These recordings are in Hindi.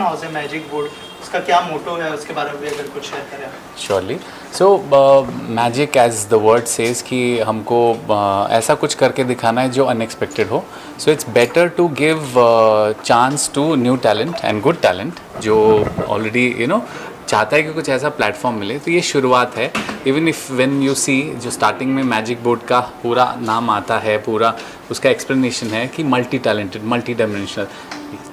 प्रोडक्शन हाउस है मैजिक बोर्ड, उसका क्या मोटो है, उसके बारे में भी अगर कुछ शेयर करें। Surely. So magic as the word says कि हमको ऐसा कुछ करके दिखाना है जो अनएक्सपेक्टेड हो। So it's better to give chance to new talent and good talent जो ऑलरेडी चाहता है कि कुछ ऐसा प्लेटफॉर्म मिले। तो ये शुरुआत है। Even if when you see जो स्टार्टिंग में मैजिक बोर्ड का पूरा नाम आता है, पूरा उसका एक्सप्लेनेशन है कि मल्टी टैलेंटेड, मल्टी डायमेंशनल,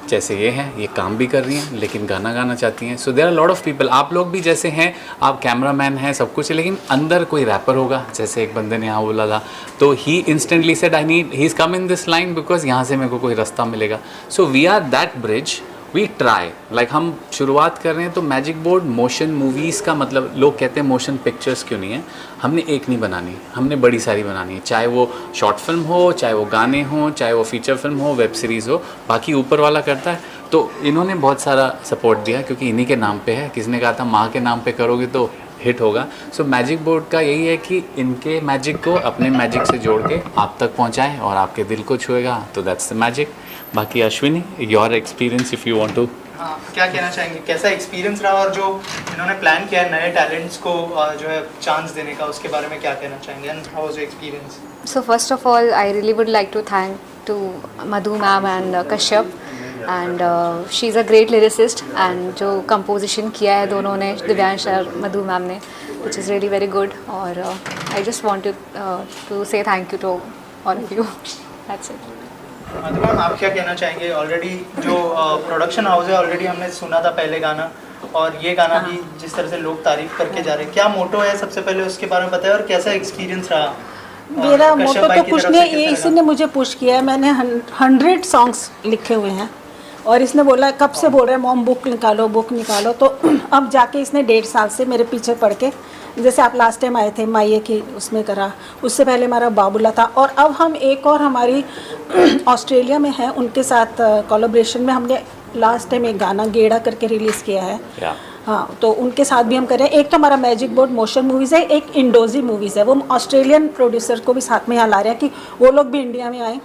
जैसे ये हैं, ये काम भी कर रही हैं लेकिन गाना गाना चाहती हैं। So there are lot of people, आप लोग भी जैसे हैं, आप कैमरामैन हैं, सब कुछ है, लेकिन अंदर कोई रैपर होगा, जैसे एक बंदे ने यहाँ बोला था, तो he instantly said I need, he is come in this line because यहाँ से मेरे को कोई रास्ता मिलेगा। So we are that bridge, we try, like हम शुरुआत कर रहे हैं। तो मैजिक बोर्ड मोशन मूवीज़ का मतलब, लोग कहते हैं मोशन पिक्चर्स क्यों नहीं है, हमने एक नहीं बनानी, हमने बड़ी सारी बनानी है, चाहे वो शॉर्ट फिल्म हो, चाहे वो गाने हों, चाहे वो फीचर फिल्म हो, वेब सीरीज़ हो, बाकी ऊपर वाला करता है। तो इन्होंने बहुत सारा सपोर्ट दिया क्योंकि इन्हीं के नाम पे है। किसी ने कहा था माँ के नाम पे करोगे तो हिट होगा। सो मैजिक बोर्ड का यही है कि इनके मैजिक को अपने मैजिक से जोड़ के आप तक पहुँचाएँ और आपके दिल को छुएगा, तो दैट्स द मैजिक। बाकी Ashwini, your experience if you want to. हाँ, क्या कहना चाहेंगे, कैसा एक्सपीरियंस रहा, और जो इन्होंने प्लान किया है नए टैलेंट्स को जो है चांस देने का, उसके बारे में क्या कहना चाहेंगे, and how was your experience? So first of all, I really would like to thank to Madhu ma'am and Kashyap, and she's a great lyricist, and जो composition किया है दोनों ने, दिव्यांश और मधु मैम ने, which is really very good, और I just want to say thank you to all of you. That's it. Madhu ma'am, आप क्या कहना चाहेंगे? ऑलरेडी जो प्रोडक्शन हाउस है, ऑलरेडी हमने सुना था पहले गाना, और ये गाना भी जिस तरह से लोग तारीफ करके जा रहे हैं, क्या मोटो है सबसे पहले उसके बारे में बताएं, और कैसा एक्सपीरियंस रहा? मेरा मोटो तो कुछ नहीं, ये इसी ने मुझे पुश किया है। मैंने 100 सॉन्ग्स लिखे हुए हैं और इसने बोला, कब से बोल रहे हैं मॉम बुक निकालो, बुक निकालो, तो अब जाके इसने 1.5 साल से मेरे पीछे पड़ के, जैसे आप लास्ट टाइम आए थे माइये की उसमें करा, उससे पहले हमारा बाबुला था, और अब हम एक और हमारी ऑस्ट्रेलिया में है, उनके साथ कोलैबोरेशन में हमने लास्ट टाइम एक गाना गेड़ा करके रिलीज़ किया है। हाँ, तो उनके साथ भी हम कर रहे हैं। एक तो हमारा मैजिक बोर्ड मोशन मूवीज़ है, एक इंडोजी मूवीज़ है, वो ऑस्ट्रेलियन प्रोड्यूसर को भी साथ में यहाँ ला रहे हैं कि वो लोग भी इंडिया में आए।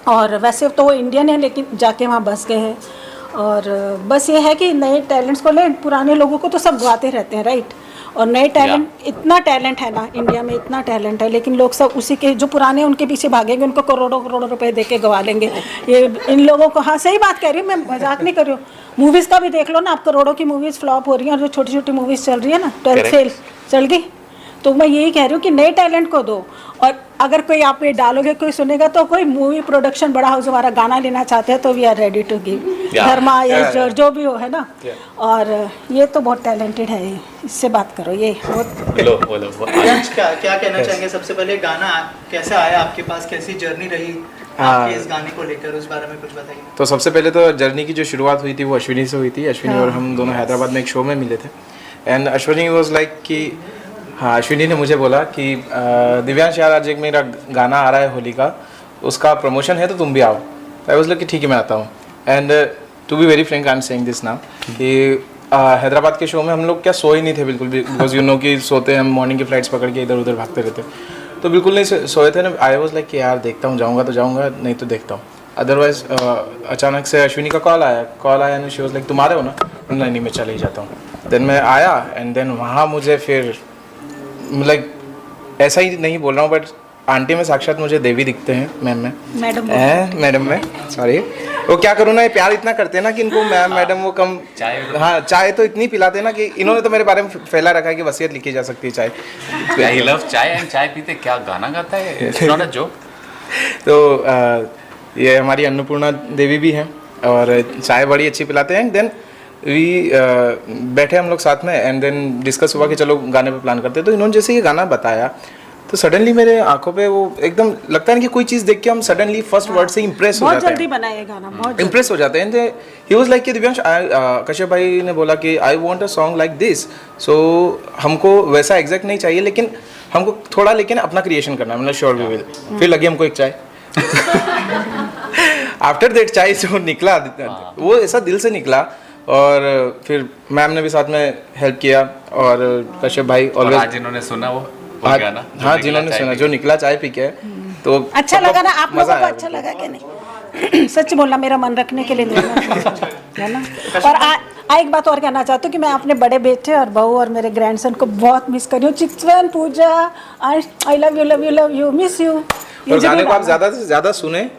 और वैसे तो वो इंडियन है लेकिन जाके वहाँ बस गए हैं। और बस ये है कि नए टैलेंट्स को ले, पुराने लोगों को तो सब गवाते रहते हैं, राइट, और नए टैलेंट, इतना टैलेंट है ना इंडिया में, इतना टैलेंट है, लेकिन लोग सब उसी के जो पुराने उनके पीछे भागेंगे, उनको करोड़ों करोड़ों रुपए दे के गवा लेंगे। ये इन लोगों को, हाँ सही बात कह रही हूँ मैं, मजाक नहीं कर रही हूँ। मूवीज़ का भी देख लो ना, आप करोड़ों की मूवीज़ फ्लॉप हो रही हैं, और जो छोटी छोटी मूवीज़ चल रही है ना, 12th फेल चल गई। तो मैं यही कह रही हूँ कि नए टैलेंट को दो, और अगर कोई आप ये डालोगे, कोई सुनेगा, तो कोई मूवी प्रोडक्शन बड़ा हाउस हमारा गाना लेना चाहते हैं तो we are ready to give, Dharma या जो भी हो, है ना। और ये तो बहुत टैलेंटेड है, इससे बात करो। ये क्या कहना चाहेंगे? सबसे पहले गाना कैसे आया आपके पास, कैसी जर्नी रही आपके इस गाने को लेकर, उस बारे में कुछ बताइए। तो सबसे पहले तो जर्नी की जो शुरुआत हुई थी वो अश्विनी से हुई थी। अश्विनी और हम दोनों हैदराबाद में एक शो में मिले थे, एंड अश्विनी वाज लाइक कि, हाँ, अश्विनी ने मुझे बोला कि दिव्यांश यार, आज एक मेरा गाना आ रहा है होली का, उसका प्रमोशन है तो तुम भी आओ। आई वाज लाइक कि ठीक है मैं आता हूँ। And to be very frank I am saying this now कि हैदराबाद के शो में हम लोग क्या सोए ही नहीं थे बिल्कुल भी, बिकॉज यू नो कि सोते हम मॉर्निंग की फ्लाइट्स पकड़ के इधर उधर भागते रहते, तो बिल्कुल नहीं सोए थे ना। आई वाज लाइक कि यार देखता हूँ, जाऊँगा तो जाऊँगा, नहीं तो देखता हूँ। अदरवाइज अचानक से अश्विनी का कॉल आया एंड शी वाज लाइक तुम आ रहे हो ना? नहीं मैं चले ही जाता हूँ। देन मैं आया, एंड देन वहाँ मुझे फिर लाइक ऐसा ही नहीं बोल रहा हूँ, बट आंटी में साक्षात मुझे देवी दिखते हैं, मैडम में सॉरी, वो क्या करूँ ना, ये प्यार इतना करते हैं ना कि इनको मैम मैडम वो कम, हाँ चाय तो इतनी पिलाते हैं ना कि इन्होंने तो मेरे बारे में फैला रखा है कि वसीयत लिखी जा सकती है चाय। आई लव चाय, एंड चाय पीते क्या गाना गाता है, इट्स नॉट अ जोक। तो ये हमारी अन्नपूर्णा देवी भी हैं और चाय बड़ी अच्छी पिलाते हैं। देन वी बैठे हम लोग साथ में, एंड देन डिस्कस हुआ कि चलो गाने पे प्लान करते हैं। तो इन्होंने जैसे ये गाना बताया तो सडनली मेरे आंखों पे वो एकदम लगता है कि कोई चीज़ देख के हम सडनली फर्स्ट वर्ड से इम्प्रेस हो जाते हैं, बहुत जल्दी बनाया ये गाना, बहुत इम्प्रेस हो जाते हैं। ही वाज लाइक कि दिव्यांश, कश्यप भाई ने बोला कि I want a song like this, so हमको वैसा एग्जैक्ट नहीं चाहिए, लेकिन हमको थोड़ा लेकिन अपना क्रिएशन करना है, मतलब श्योर वी विल। फिर लगी हमको एक चाय। आफ्टर दैट चाय जो निकला वो ऐसा दिल से निकला, और फिर मैम ने भी साथ में हेल्प किया, और कश्यप भाई ऑलवेज, आज इन्होंने सुना वो गाना, हाँ जिन्होंने सुना, जो निकला चाय पी के, तो अच्छा लगा ना? आप लोगों को अच्छा लगा कि नहीं? सच बोलना, मेरा मन रखने के लिए नहीं। है ना। और एक बात और कहना चाहती हूँ कि मैं अपने बड़े बेटे और बहू और मेरे ग्रैंडसन को बहुत मिस कर रही हूँ। Chitwan, Pooja, I love you love you love you, miss you. और गाने को आप ज़्यादा से ज़्यादा सुने,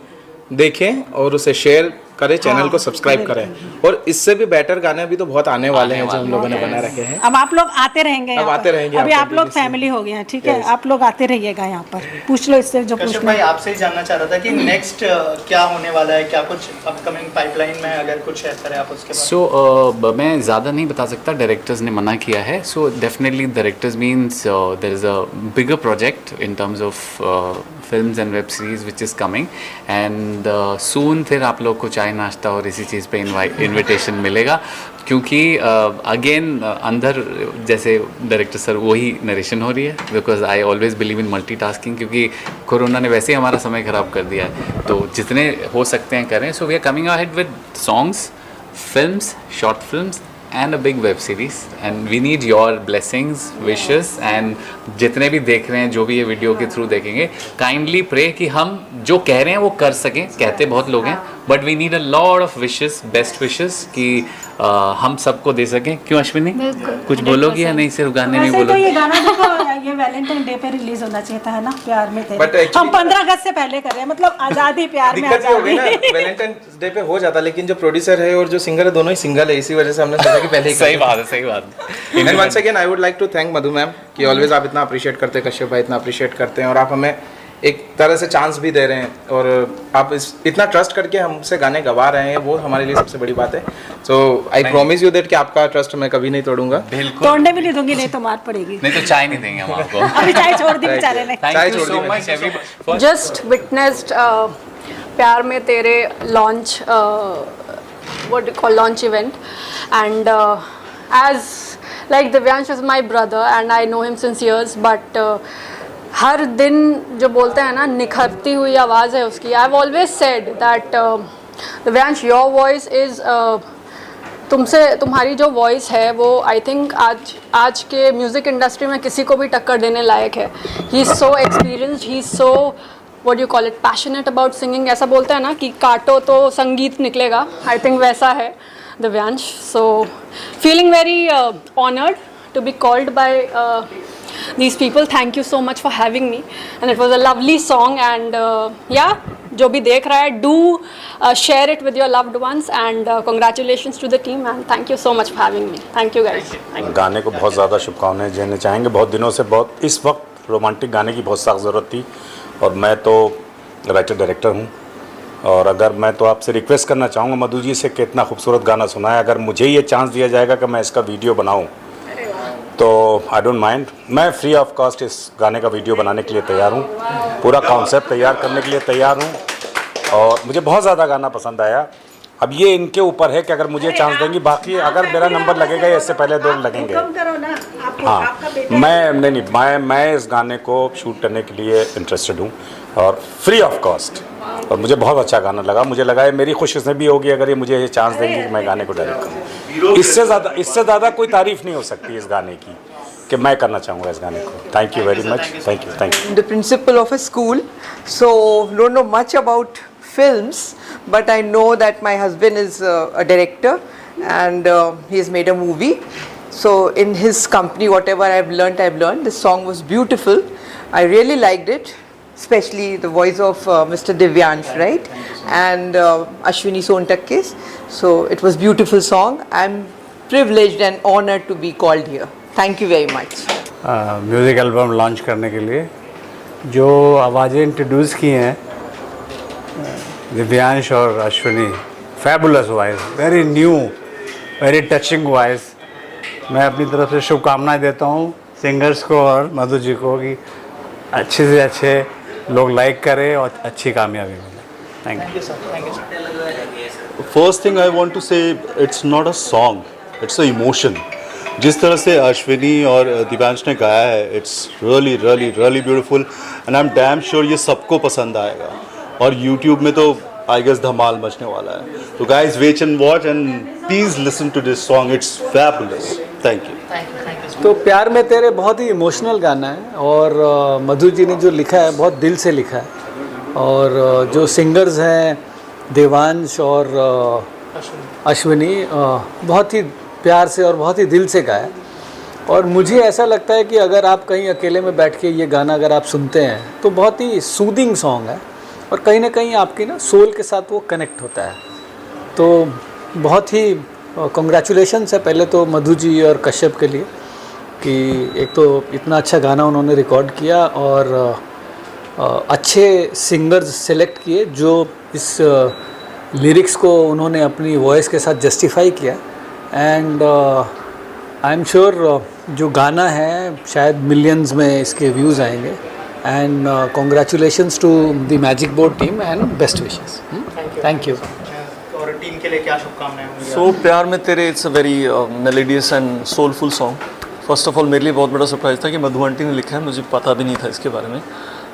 देखें और उसे शेयर करें, चैनल को सब्सक्राइब करें। और इससे भी बेटर गाने भी तो बहुत आने वाले हैं जो हम लोगों ने बना रखे हैं। अब आप लोग आते रहेंगे, अब आते रहेंगे, अभी आप लोग फैमिली हो गए हैं, ठीक है, आप लोग आते रहिएगा यहाँ पर, पूछ लो इससे जो कश्यप पूछना भाई है। आपसे ही जानना चाह रहा था कि नेक्स्ट क्या होने वाला है, क्या कुछ अपकमिंग पाइपलाइन में अगर कुछ शेयर करें आप उसके बारे में। सो मैं ज़्यादा नहीं बता सकता, डायरेक्टर्स ने मना किया है। So definitely directors means there is a bigger project in terms of films and web series which is coming and soon फिर आप लोग को चाय नाश्ता और इसी चीज़ पे इनविटेशन मिलेगा, क्योंकि अगेन अंदर जैसे डायरेक्टर सर वही नरेशन हो रही है, because I always believe in multitasking, क्योंकि कोरोना ने वैसे ही हमारा समय ख़राब कर दिया है, तो जितने हो सकते हैं करें। So we are coming ahead with songs, films, short films and a big web series and we need your blessings, wishes and जितने भी देख रहे हैं, जो भी ये वीडियो के थ्रू देखेंगे, काइंडली प्रे कि हम जो कह रहे हैं वो कर सकें। कहते बहुत लोग हैं, but we need a lot of wishes, best wishes कि हम सबको दे सकें। क्यों अश्विनी, कुछ बोलोगी या नहीं, सिर्फ गाने में वैसे तो बोलोगी? ये गाना देखो, ये वैलेंटाइन डे पे रिलीज होना चाहिए था, है ना, प्यार में But तेरे। actually- हम 15 अगस्त से पहले कर रहे हैं, मतलब आजादी, प्यार में दिक्कत ये हो गई आजादी। ना, वैलेंटाइन डे पे हो जाता, लेकिन जो प्रोड्यूसर है और जो सिंगर है दोनों ही सिंगल है, इसी वजह से हमने सोचा कि पहले ही सही बात है, सही बात है। And once again I would like to thank Madhu ma'am कि ऑलवेज आप इतना अप्रिशिएट करते हैं, कश्यप भाई इतना अप्रिशिएट करते हैं, और आप हमें एक तरह से चांस भी दे रहे हैं, और आप इतना ट्रस्ट करके हमसे गाने गवा रहे हैं, वो हमारे लिए सबसे बड़ी बात है। सो आई प्रॉमिस यू दैट कि आपका ट्रस्ट मैं कभी नहीं तोड़ूंगा। बिल्कुल, तोड़ने भी नहीं दूंगी, नहीं तो मार पड़ेगी। नहीं तो चाय नहीं देंगे हम आपको। अभी चाय छोड़ दी बेचारे ने। थैंक चाय यू छोड़ सो दी मच एवरीबॉडी। just witnessed प्यार में तेरे launch what you call launch event and as like Divyansh is my brother and I know him since years but हर दिन जो बोलते हैं ना, निखरती हुई आवाज़ है उसकी। I have always said that Divyansh your voice is तुम्हारी जो वॉइस है वो आई थिंक आज के म्यूज़िक इंडस्ट्री में किसी को भी टक्कर देने लायक है। He is so experienced, he is so what you call it passionate about singing. ऐसा बोलते हैं ना कि काटो तो संगीत निकलेगा, आई थिंक वैसा है Divyansh. So feeling very honoured to be called by these people. Thank you so much for having me and it was a lovely song and yeah, जो भी देख रहा है do share it with your loved ones and congratulations to the team and thank you so much for having me. Thank you guys. Thank you. गाने को बहुत ज़्यादा शुभकामनाएं देना चाहेंगे। बहुत दिनों से बहुत इस वक्त रोमांटिक गाने की बहुत सख्त ज़रूरत थी, और मैं तो राइटर डायरेक्टर हूँ, और अगर मैं तो आपसे रिक्वेस्ट करना चाहूँगा मधु जी से कि इतना खूबसूरत गाना सुनाए, अगर मुझे ये चांस दिया जाएगा कि मैं इसका वीडियो बनाऊँ तो आई डोंट माइंड। मैं फ्री ऑफ कॉस्ट इस गाने का वीडियो बनाने के लिए तैयार हूँ, पूरा कॉन्सेप्ट तैयार करने के लिए तैयार हूँ, और मुझे बहुत ज़्यादा गाना पसंद आया। अब ये इनके ऊपर है कि अगर मुझे चांस देंगी, बाकी अगर मेरा नंबर लगेगा या इससे पहले 2 लगेंगे। हाँ, मैं इस गाने को शूट करने के लिए इंटरेस्टेड हूँ और फ्री ऑफ कॉस्ट, और मुझे बहुत अच्छा गाना लगा। मुझे लगा है मेरी खुशकिस्मती होगी अगर ये मुझे ये चांस देंगे कि मैं गाने को डायरेक्ट करूँ। इससे ज़्यादा कोई तारीफ़ नहीं हो सकती इस गाने की कि मैं करना चाहूँगा इस गाने को। Thank you very much, thank you. The principal of a school, so don't know much about films, but I know that my husband is a director and he has made a movie. So in his company, whatever I've learned. This song was beautiful. I really liked it, especially the voice of Mr. Divyansh, right? And Ashwini Sontakkes. So it was beautiful song. I'm privileged and honored to be called here. Thank you very much. Music album launch करने के लिए जो आवाज़ें इंट्रोड्यूस की हैं दिव्यांश और Ashwini, fabulous voice, very new, very touching voice. मैं अपनी तरफ से शुभकामनाएं देता हूँ सिंगर्स को और मधु जी को कि अच्छे से अच्छे लोग लाइक करें और अच्छी कामयाबी मिले। Thank you sir, thank you sir. First thing I want to say it's not a song, it's a emotion. जिस तरह से अश्विनी और दिव्यांश ने गाया है, it's really really really beautiful and I am damn sure ये सबको पसंद आएगा, और यूट्यूब में तो आई गेस धमाल मचने वाला है। तो guys wait and watch and please listen to this song, it's fabulous. Thank you. तो प्यार में तेरे बहुत ही इमोशनल गाना है, और मधु जी ने जो लिखा है बहुत दिल से लिखा है, और जो सिंगर्स हैं देवांश और अश्विनी बहुत ही प्यार से और बहुत ही दिल से गाया। और मुझे ऐसा लगता है कि अगर आप कहीं अकेले में बैठ के ये गाना अगर आप सुनते हैं तो बहुत ही सूदिंग सॉन्ग है और कहीं ना कहीं आपकी ना सोल के साथ वो कनेक्ट होता है। तो बहुत ही कॉन्ग्रेचुलेशंस है पहले तो मधु जी और कश्यप के लिए कि एक तो इतना अच्छा गाना उन्होंने रिकॉर्ड किया और अच्छे सिंगर्स सेलेक्ट किए जो इस लिरिक्स को उन्होंने अपनी वॉइस के साथ जस्टिफाई किया। एंड आई एम श्योर जो गाना है शायद मिलियंस में इसके व्यूज़ आएंगे। And congratulations to the magic board team and best wishes. Thank you. और टीम के लिए क्या शुभकामनाएं होंगी? सो प्यार में तेरे it's a very melodious and soulful song. First of all मेरे लिए बहुत बड़ा सरप्राइज़ था कि मधु आंटी ने लिखा है, मुझे पता भी नहीं था इसके बारे में।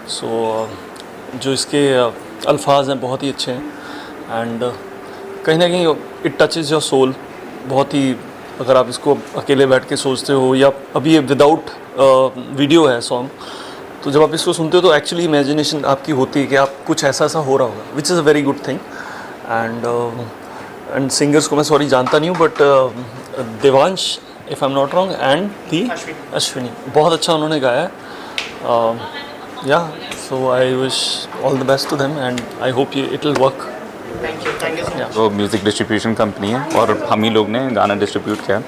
सो जो इसके अल्फाज हैं बहुत ही अच्छे हैं एंड कहीं ना कहीं इट टचेज़ योर सोल। बहुत ही अगर आप इसको अकेले बैठ के सोचते हो या अभी ये विदाउट वीडियो है सॉन्ग, तो जब आप इसको सुनते हो तो एक्चुअली इमेजिनेशन आपकी होती है कि आप कुछ ऐसा ऐसा हो रहा होगा, which is a very good thing. And singers को मैं सॉरी जानता नहीं हूँ but Devansh if I am not wrong and दी अश्विनी बहुत अच्छा उन्होंने गाया है। या so I wish all the best to them and I hope it will work. वो म्यूज़िक डिस्ट्रीब्यूशन कंपनी है और हम ही लोग ने गाना डिस्ट्रीब्यूट किया,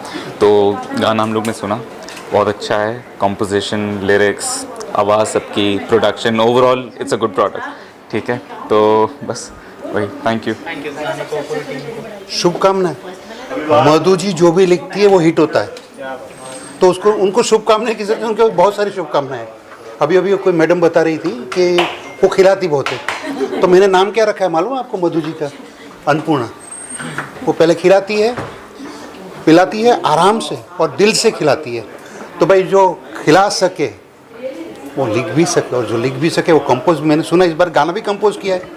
तो गाना हम लोग ने सुना, बहुत अच्छा है। कंपोजिशन, लिरिक्स, आवाज़ सबकी, production, overall it's a good product. ठीक है, तो बस वही। Thank you. शुभकामनाएं। मधु जी जो भी लिखती है वो हिट होता है, तो उसको उनको शुभकामनाएं किसी उनके बहुत सारी शुभकामनाएं। अभी अभी कोई मैडम बता रही थी कि वो खिलाती बहुत है, तो मैंने नाम क्या रखा है मालूम है आपको मधु जी का? अन्नपूर्णा। वो पहले खिलाती है, पिलाती है आराम से और दिल से खिलाती है। तो भाई जो खिला सके वो लिख भी सके, और जो लिख भी सके वो कंपोज। मैंने सुना इस बार गाना भी कंपोज किया है।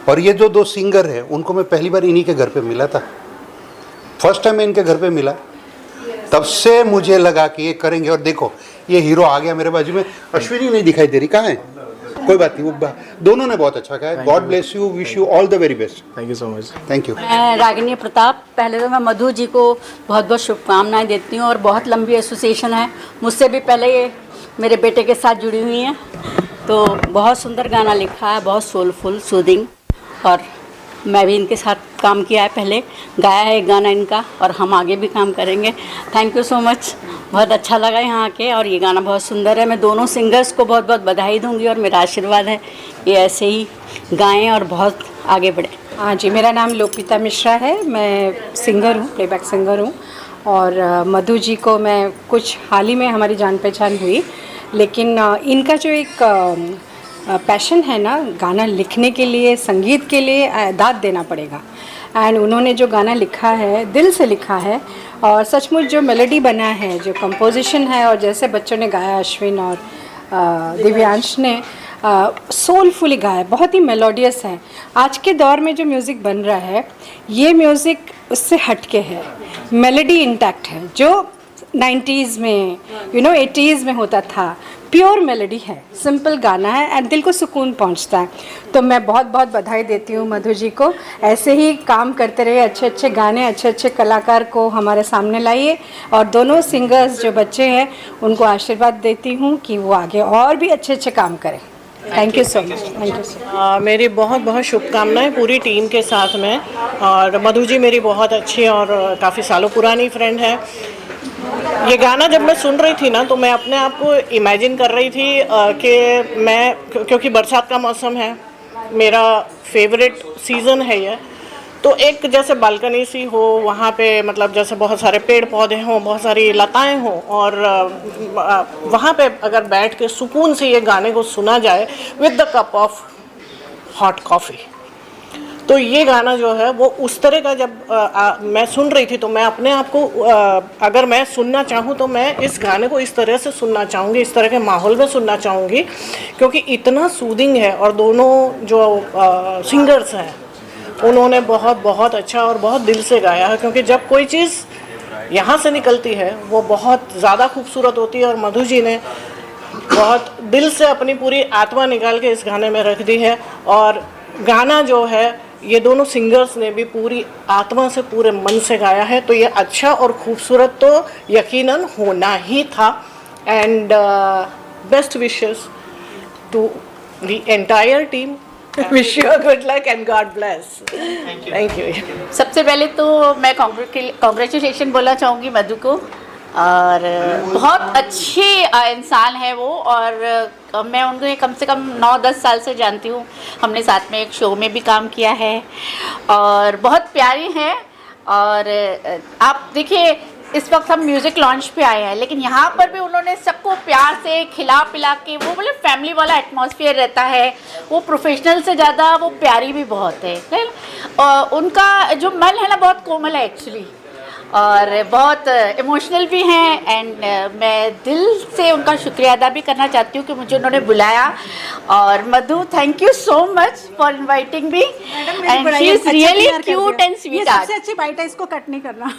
और ये जो दो सिंगर है उनको मैं पहली बार इन्हीं के घर पे मिला था। फर्स्ट टाइम मैं इनके घर पे मिला, तब से मुझे लगा कि ये करेंगे। और देखो ये हीरो आ गया मेरे बाजू में। अश्विनी नहीं दिखाई दे रही, कहाँ है? कोई बात नहीं, वो दोनों ने बहुत अच्छा कहा। God bless you, wish you all the very best. Thank you so much. Thank you. मैं रागिनी प्रताप। पहले तो मैं मधु जी को बहुत बहुत शुभकामनाएं देती हूँ और बहुत लंबी एसोसिएशन है, मुझसे भी पहले ये मेरे बेटे के साथ जुड़ी हुई हैं। तो बहुत सुंदर गाना लिखा है, बहुत सोलफुल, सूदिंग। और मैं भी इनके साथ काम किया है, पहले गाया है एक गाना इनका, और हम आगे भी काम करेंगे। थैंक यू सो मच, बहुत अच्छा लगा यहाँ आके। और ये गाना बहुत सुंदर है। मैं दोनों सिंगर्स को बहुत बहुत बधाई दूंगी और मेरा आशीर्वाद है ये ऐसे ही गाएं और बहुत आगे बढ़े। हाँ जी, मेरा नाम लोपिता मिश्रा है, मैं सिंगर हूँ, प्लेबैक सिंगर हूँ। और मधु जी को मैं कुछ हाल ही में हमारी जान पहचान हुई, लेकिन इनका जो एक पैशन है ना गाना लिखने के लिए, संगीत के लिए, दाद देना पड़ेगा। एंड उन्होंने जो गाना लिखा है दिल से लिखा है, और सचमुच जो मेलोडी बना है, जो कंपोजिशन है, और जैसे बच्चों ने गाया, अश्विन और दिव्यांश ने सोलफुली गाया, बहुत ही मेलोडियस है। आज के दौर में जो म्यूज़िक बन रहा है ये म्यूज़िक उससे हटके है, मेलोडी इंटैक्ट है, जो 90s में 80s में होता था। प्योर मेलोडी है, सिंपल गाना है एंड दिल को सुकून पहुंचता है। तो मैं बहुत बहुत बधाई देती हूँ मधु जी को। ऐसे ही काम करते रहिए, अच्छे अच्छे गाने, अच्छे अच्छे कलाकार को हमारे सामने लाइए। और दोनों सिंगर्स जो बच्चे हैं उनको आशीर्वाद देती हूँ कि वो आगे और भी अच्छे अच्छे काम करें। Thank you so much. Thank you so much. मेरी बहुत बहुत शुभकामनाएं पूरी टीम के साथ में। और मधु जी मेरी बहुत अच्छी और काफ़ी सालों पुरानी फ्रेंड है। ये गाना जब मैं सुन रही थी ना तो मैं अपने आप को इमेजिन कर रही थी कि मैं, क्योंकि बरसात का मौसम है, मेरा फेवरेट सीज़न है ये, तो एक जैसे बालकनी सी हो, वहाँ पे मतलब जैसे बहुत सारे पेड़ पौधे हों, बहुत सारी लताएं हों, और वहाँ पे अगर बैठ के सुकून से ये गाने को सुना जाए with the cup of hot coffee, तो ये गाना जो है वो उस तरह का जब मैं सुन रही थी तो मैं अपने आप को अगर मैं सुनना चाहूँ तो मैं इस गाने को इस तरह से सुनना चाहूँगी, इस तरह के माहौल में सुनना चाहूँगी, क्योंकि इतना सूदिंग है। और दोनों जो सिंगर्स हैं उन्होंने बहुत बहुत अच्छा और बहुत दिल से गाया है, क्योंकि जब कोई चीज़ यहाँ से निकलती है वो बहुत ज़्यादा खूबसूरत होती है। और मधु जी ने बहुत दिल से अपनी पूरी आत्मा निकाल के इस गाने में रख दी है। और गाना जो है ये दोनों सिंगर्स ने भी पूरी आत्मा से पूरे मन से गाया है, तो ये अच्छा और खूबसूरत तो यकीनन होना ही था। And best wishes to the entire team, wish you good luck and God bless. Thank you. सबसे पहले तो मैं कॉन्ग्रेचुलेशन बोलना चाहूँगी मधु को, और बहुत अच्छे इंसान है वो, और मैं उनको कम से कम 9-10 साल से जानती हूँ। हमने साथ में एक शो में भी काम किया है और बहुत प्यारी हैं। और आप देखिए इस वक्त हम म्यूज़िक लॉन्च पे आए हैं, लेकिन यहाँ पर भी उन्होंने सबको प्यार से खिला पिला के, वो मतलब फैमिली वाला एटमॉस्फेयर रहता है। वो प्रोफेशनल से ज़्यादा वो प्यारी भी बहुत है। और उनका जो मन है ना बहुत कोमल है एक्चुअली, और बहुत इमोशनल भी हैं। एंड मैं दिल से उनका शुक्रिया अदा भी करना चाहती हूँ कि मुझे उन्होंने बुलाया। और Madhu, thank you so much for inviting me, and she is really cute and sweet. सबसे अच्छी बाइट है, इसको कट नहीं करना।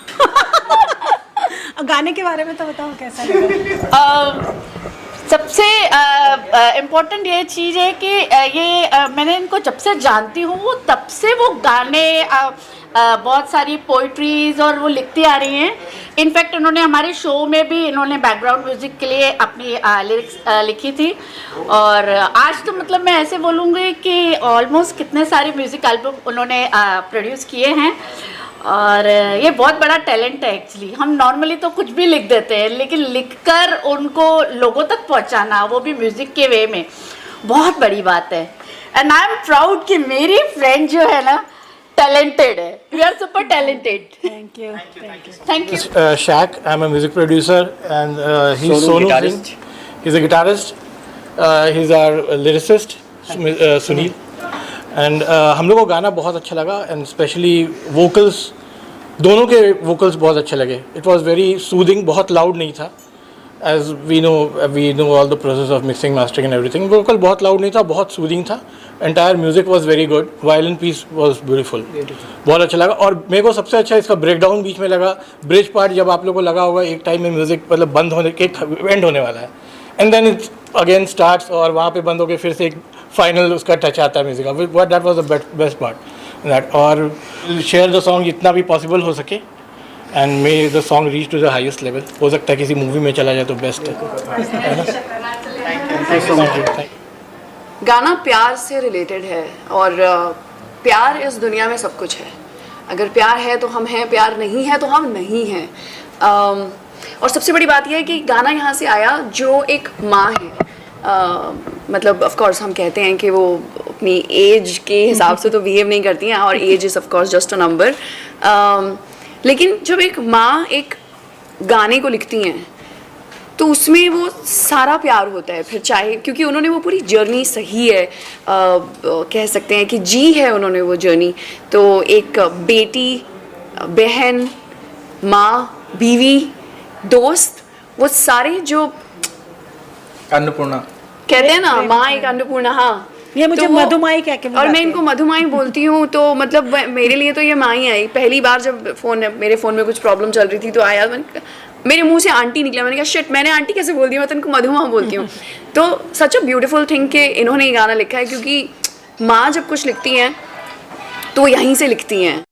गाने के बारे में तो बताओ कैसा लगा? सबसे इम्पोर्टेंट ये चीज़ है कि मैंने इनको जब से जानती हूँ वो तब से वो गाने बहुत सारी पोइट्रीज और वो लिखती आ रही हैं। इनफैक्ट उन्होंने हमारे शो में भी इन्होंने बैकग्राउंड म्यूज़िक के लिए अपनी लिरिक्स लिखी थी। और आज तो मतलब मैं ऐसे बोलूँगी कि ऑलमोस्ट कितने सारे म्यूज़िक एल्बम उन्होंने प्रोड्यूस किए हैं। और ये बहुत बड़ा टैलेंट है एक्चुअली। हम नॉर्मली तो कुछ भी लिख देते हैं, लेकिन लिखकर उनको लोगों तक पहुंचाना, वो भी म्यूज़िक के वे में, बहुत बड़ी बात है। एंड आई एम प्राउड कि मेरी फ्रेंड जो है ना talented है। You are super talented. Thank you. Thank you. Shaq, I'm a music producer, and he's Sonu Singh. He's a guitarist. He's our lyricist, Sunil. And हम लोग को गाना बहुत अच्छा लगा, and especially vocals, दोनों के vocals बहुत अच्छे लगे. It was very soothing, बहुत loud नहीं था. As we know all the process of mixing, mastering and everything. Vocal बहुत loud नहीं था, बहुत soothing था. Entire music was very good. Violin piece was beautiful. बहुत अच्छा लगा। और मेरे को सबसे अच्छा इसका ब्रेकडाउन बीच में लगा। ब्रिज पार्ट जब आप लोगों को लगा होगा एक टाइम में म्यूजिक मतलब बंद होने के एंड होने वाला है, and then it again starts, और वहाँ पे बंद होकर फिर से एक फाइनल उसका टच आता है म्यूजिक का। That was the best part that. और शेयर द सॉन्ग जितना भी पॉसिबल हो सके, and may the song reach to the highest level. हो सकता है किसी मूवी में चला जाए तो बेस्ट है। गाना प्यार से रिलेटेड है, और प्यार इस दुनिया में सब कुछ है। अगर प्यार है तो हम हैं, प्यार नहीं है तो हम नहीं हैं। और सबसे बड़ी बात यह है कि गाना यहाँ से आया जो एक माँ है। मतलब ऑफ कोर्स हम कहते हैं कि वो अपनी एज के हिसाब से तो बिहेव नहीं करती हैं, और age is of course just a number. लेकिन जब एक माँ एक गाने को लिखती हैं तो उसमें वो सारा प्यार होता है। फिर चाहे, क्योंकि उन्होंने वो पूरी जर्नी सही है, कह सकते हैं कि जी है उन्होंने वो जर्नी। तो एक बेटी, बहन, माँ, बीवी, दोस्त, वो सारे जो अन्नपूर्णा कहते हैं ना, माँ एक अन्नपूर्णा। हाँ, ये मुझे तो मधुमाई कह के और मैं इनको मधुमाई बोलती हूँ। तो मतलब मेरे लिए तो ये माँ ही आई। पहली बार जब मेरे फ़ोन में कुछ प्रॉब्लम चल रही थी तो आया, मेरे मुंह से आंटी निकला। मैंने कहा शिट, मैंने आंटी कैसे बोल दिया, मैं तो इनको मधुमा बोलती हूँ। तो सच अ ब्यूटीफुल थिंग कि इन्होंने ये गाना लिखा है, क्योंकि माँ जब कुछ लिखती हैं तो यहीं से लिखती हैं।